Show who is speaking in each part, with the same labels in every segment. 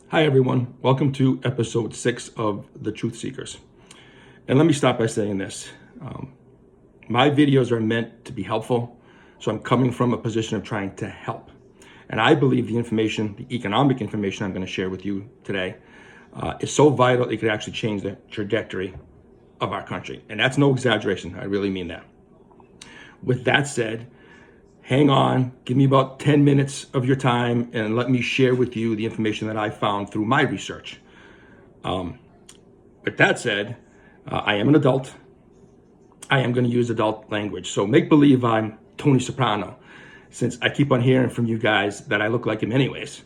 Speaker 1: Hi, everyone. Welcome to episode 6 of The Truth Seekers. And let me start by saying this. My videos are meant to be helpful, so I'm coming from a position of trying to help. And I believe the information, the economic information I'm going to share with you today, is so vital it could actually change the trajectory of our country. And that's no exaggeration. I really mean that. With that said, hang on, give me about 10 minutes of your time and let me share with you the information that I found through my research. With that said, I am an adult. I am going to use adult language. So make believe I'm Tony Soprano, since I keep on hearing from you guys that I look like him anyways.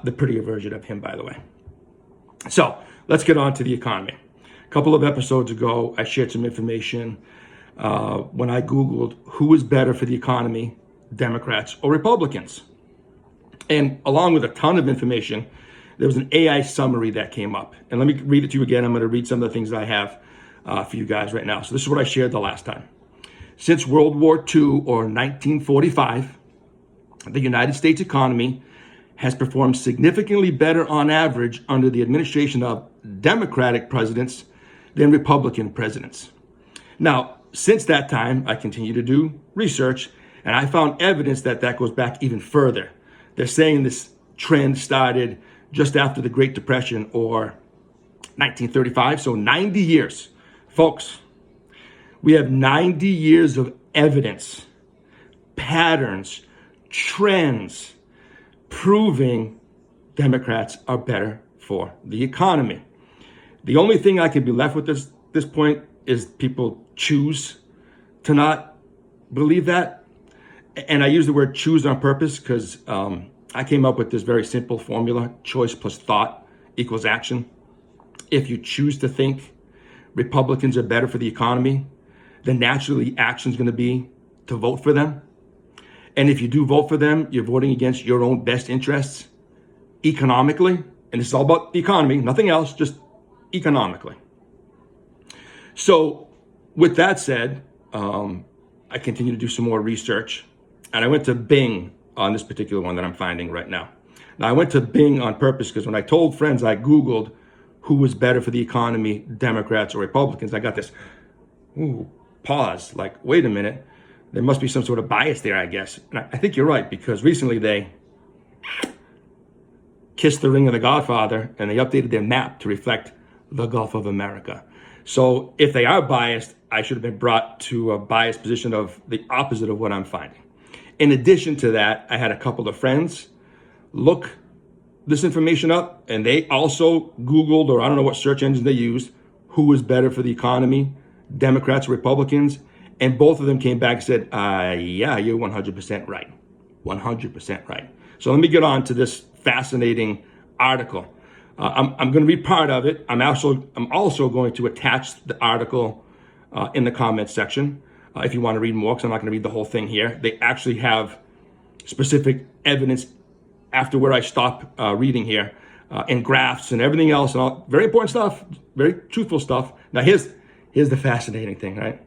Speaker 1: The prettier version of him, by the way. So let's get on to the economy. A couple of episodes ago, I shared some information when I Googled who is better for the economy, Democrats or Republicans. And along with a ton of information, there was an AI summary that came up. And let me read it to you again. I'm going to read some of the things that I have for you guys right now. So this is what I shared the last time. Since World War II or 1945, the United States economy has performed significantly better on average under the administration of Democratic presidents than Republican presidents. Now, since that time, I continue to do research, and I found evidence that goes back even further. They're saying this trend started just after the Great Depression or 1935, so 90 years. Folks, we have 90 years of evidence, patterns, trends, proving Democrats are better for the economy. The only thing I can be left with this point is people choose to not believe that. And I use the word choose on purpose because I came up with this very simple formula: choice plus thought equals action. If you choose to think Republicans are better for the economy, then naturally action is going to be to vote for them. And if you do vote for them, you're voting against your own best interests economically. And this is all about the economy, nothing else, just economically. So with that said, I continue to do some more research, and I went to Bing on this particular one that I'm finding right now. Now, I went to Bing on purpose because when I told friends I Googled who was better for the economy, Democrats or Republicans, I got this pause, like, wait a minute, there must be some sort of bias there, I guess. And I think you're right, because recently they kissed the ring of the Godfather and they updated their map to reflect the Gulf of America. So if they are biased, I should have been brought to a biased position of the opposite of what I'm finding. In addition to that, I had a couple of friends look this information up, and they also Googled, or I don't know what search engine they used, who was better for the economy, Democrats or Republicans, and both of them came back and said, yeah, you're 100% right. 100% right. So let me get on to this fascinating article. I'm going to read part of it. I'm also going to attach the article in the comments section if you want to read more, because I'm not going to read the whole thing here. They actually have specific evidence after where I stop reading here, and graphs and everything else, and all very important stuff, very truthful stuff. Now here's the fascinating thing, right?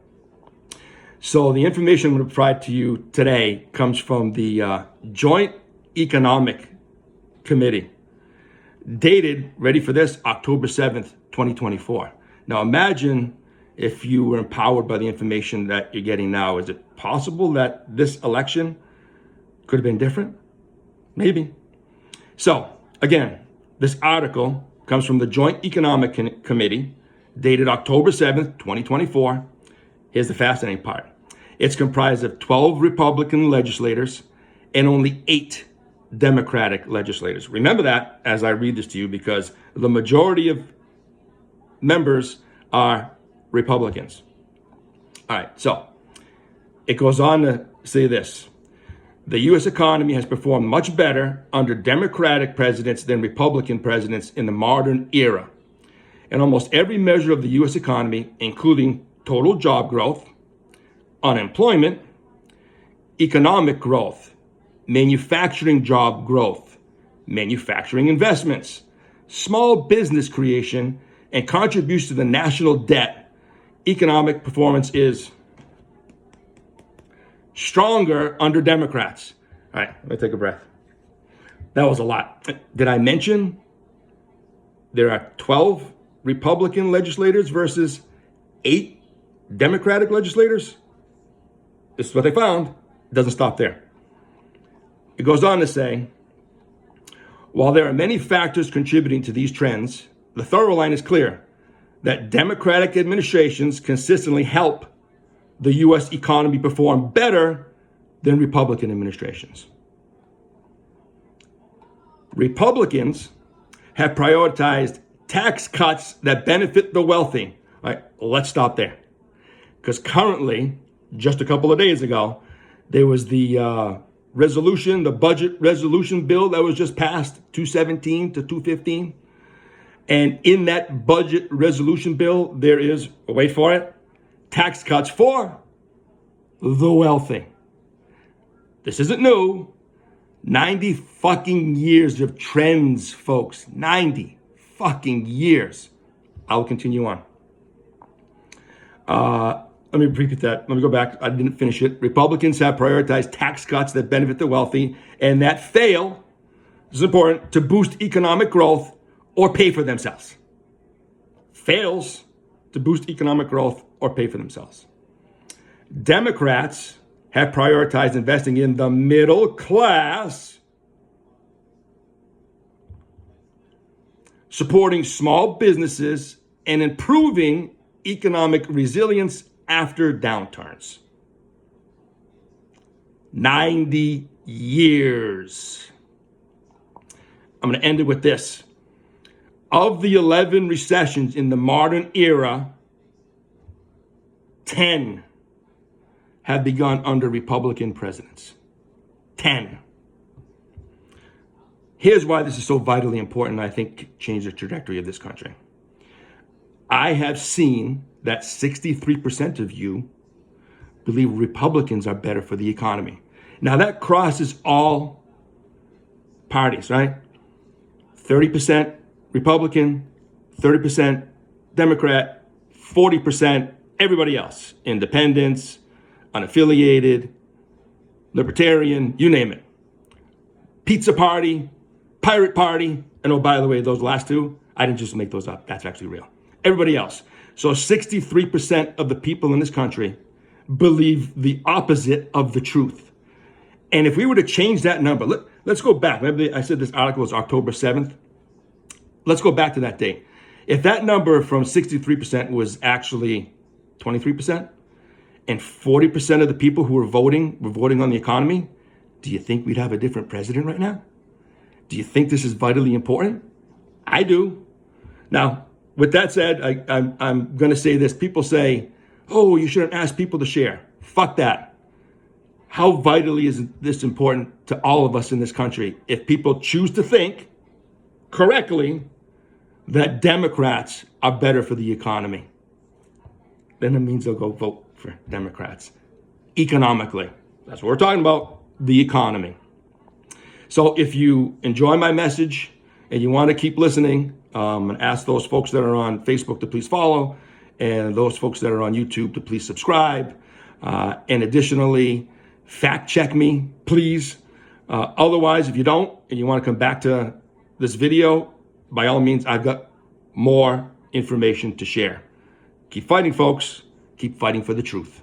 Speaker 1: So the information I'm going to provide to you today comes from the Joint Economic Committee, dated, ready for this, October 7th, 2024. Now imagine if you were empowered by the information that you're getting now. Is it possible that this election could have been different? Maybe. So again, this article comes from the Joint Economic Committee, dated October 7th, 2024. Here's the fascinating part. It's comprised of 12 Republican legislators and only 8 Democratic legislators. Remember that as I read this to you, because the majority of members are Republicans. All right, so it goes on to say this. The U.S. economy has performed much better under Democratic presidents than Republican presidents in the modern era. And almost every measure of the U.S. economy, including total job growth, unemployment, economic growth, manufacturing job growth, manufacturing investments, small business creation, and contribution to the national debt, economic performance is stronger under Democrats. All right, let me take a breath. That was a lot. Did I mention there are 12 Republican legislators versus 8 Democratic legislators. This is what they found. It doesn't stop there. It goes on to say, while there are many factors contributing to these trends, the thorough line is clear that Democratic administrations consistently help the U.S. economy perform better than Republican administrations. Republicans have prioritized tax cuts that benefit the wealthy. All right, let's stop there. Because currently, just a couple of days ago, there was the budget resolution bill that was just passed, 217 to 215. And in that budget resolution bill, there is, wait for it, tax cuts for the wealthy. This isn't new. 90 fucking years of trends, folks. 90 fucking years. I'll continue on. Let me repeat that. Let me go back. I didn't finish it. Republicans have prioritized tax cuts that benefit the wealthy and that fail, this is important, to boost economic growth or pay for themselves. Fails to boost economic growth or pay for themselves. Democrats have prioritized investing in the middle class, supporting small businesses, and improving economic resilience after downturns. 90 years. I'm going to end it with this. Of the 11 recessions in the modern era, 10 have begun under Republican presidents. 10. Here's why this is so vitally important, I think change the trajectory of this country. I have seen that 63% of you believe Republicans are better for the economy. Now that crosses all parties, right? 30% Republican, 30% Democrat, 40% everybody else. Independents, unaffiliated, libertarian, you name it. Pizza Party, Pirate Party, and oh, by the way, those last two, I didn't just make those up. That's actually real. Everybody else. So 63% of the people in this country believe the opposite of the truth. And if we were to change that number, let's go back. Maybe I said this article was October 7th. Let's go back to that date. If that number from 63% was actually 23%, and 40% of the people who were voting on the economy, do you think we'd have a different president right now? Do you think this is vitally important? I do. Now, with that said, I'm going to say this. People say, oh, you shouldn't ask people to share. Fuck that. How vitally is this important to all of us in this country? If people choose to think correctly that Democrats are better for the economy, then it means they'll go vote for Democrats. Economically. That's what we're talking about, the economy. So if you enjoy my message and you want to keep listening, and ask those folks that are on Facebook to please follow, and those folks that are on YouTube to please subscribe. And additionally, fact check me, please. Otherwise, if you don't, and you want to come back to this video, by all means, I've got more information to share. Keep fighting, folks. Keep fighting for the truth.